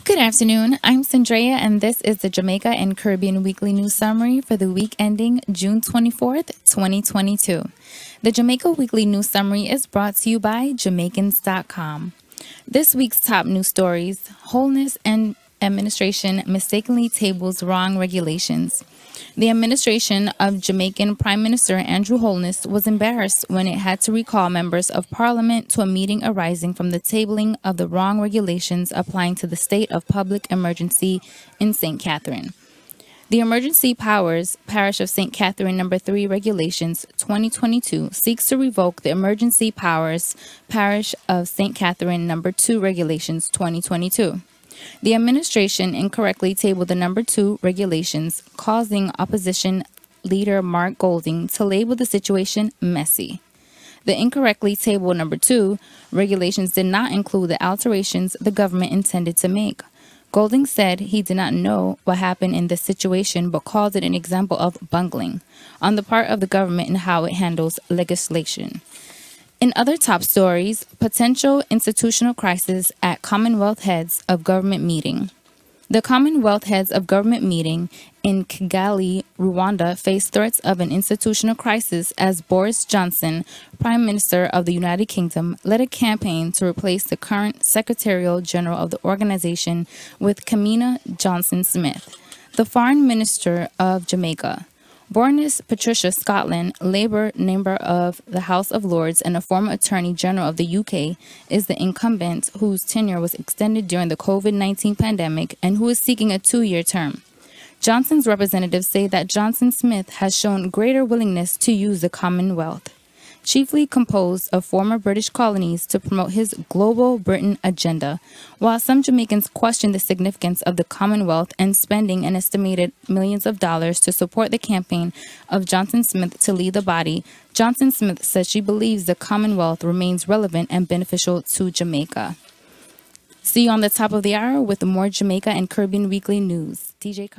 Good afternoon, I'm Sandrea, and this is the Jamaica and Caribbean Weekly News Summary for the week ending June 24th, 2022. The Jamaica Weekly News Summary is brought to you by Jamaicans.com. This week's top news stories: Wholeness and Administration mistakenly tables wrong regulations. The administration of Jamaican Prime Minister Andrew Holness was embarrassed when it had to recall members of Parliament to a meeting arising from the tabling of the wrong regulations applying to the state of public emergency in St. Catherine. The Emergency Powers Parish of St. Catherine No. 3 Regulations 2022 seeks to revoke the Emergency Powers Parish of St. Catherine No. 2 Regulations 2022. The administration incorrectly tabled the No. 2 regulations, causing opposition leader Mark Golding to label the situation messy. The incorrectly tabled No. 2 regulations did not include the alterations the government intended to make. Golding said he did not know what happened in this situation, but called it an example of bungling on the part of the government in how it handles legislation. In other top stories, potential institutional crisis at Commonwealth Heads of Government meeting. The Commonwealth Heads of Government meeting in Kigali, Rwanda, faced threats of an institutional crisis as Boris Johnson, Prime Minister of the United Kingdom, led a campaign to replace the current Secretary General of the organization with Kamina Johnson-Smith, the Foreign Minister of Jamaica. Baroness Patricia Scotland, Labour member of the House of Lords and a former Attorney General of the UK, is the incumbent whose tenure was extended during the COVID-19 pandemic and who is seeking a 2-year term. Johnson's representatives say that Johnson-Smith has shown greater willingness to use the Commonwealth, chiefly composed of former British colonies, to promote his global Britain agenda, while some Jamaicans question the significance of the Commonwealth and spending an estimated millions of dollars to support the campaign of Johnson-Smith to lead the body. Johnson-Smith says she believes the Commonwealth remains relevant and beneficial to Jamaica. See you on the top of the hour with more Jamaica and Caribbean Weekly News. DJ